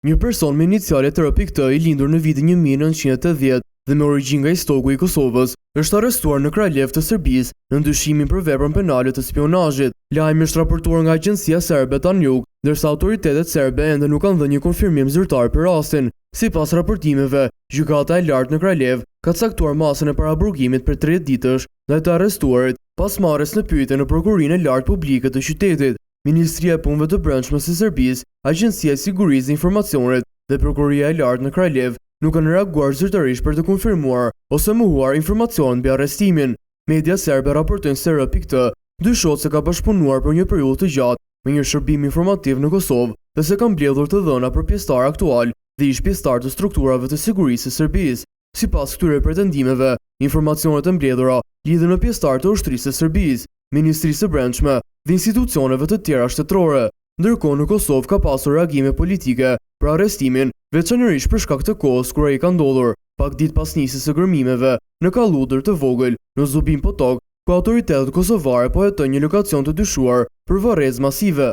Një person me inicialet RPT i lindur në vitin 1980 dhe me origjinë nga Istoku i Kosovës, është arrestuar në Kraljev të Serbisë në ndyshimin për veprën penale të spionazhit. Lajmi është raportuar nga agjencia serbe Tanjug, ndërsa autoritetet serbe ende nuk kanë dhënë një konfirmim zyrtar për rastin. Sipas raportimeve, gjykata e lartë në Kraljev ka caktuar masën e paraburgimit për 30 ditësh ndaj të arrestuarit, pas marrjes në pyetje në Prokurinë e Lartë Publike të qytetit. Ministria e Punëve të Brendshme së Serbisë, Agjencia e Sigurisë dhe Informacionit dhe Prokuria e Lartë në Kraljev nuk kanë reaguar zyrtarisht për të konfirmuar ose mohuar informacion mbi arrestimin. Media serbe raportojnë se RPT dyshohet se ka bashkëpunuar për një periudhë të gjatë me një shërbim informativ në Kosovë dhe se ka mbledhur të dhëna për pjesëtar aktual dhe ish pjesëtar të strukturave të sigurisë së Serbisë. Sipas këtyre pretendimeve, informacionet e mbledhura lidhen me pjesëtar të ushtrisë së Serbisë, Ministrisë së Brendshme dhe institucioneve të tjera shtetërore. Ndërkohë në Kosovë ka pasur reagime politike për arrestimin, veçanërisht për shkak të kohës kur ai ka ndodhur, pak ditë pas nisjes së gërmimeve në kalludër të vogël në Zubin Potok, ku autoritetet kosovare po hetojnë një lokacion të dyshuar për varrezë masive.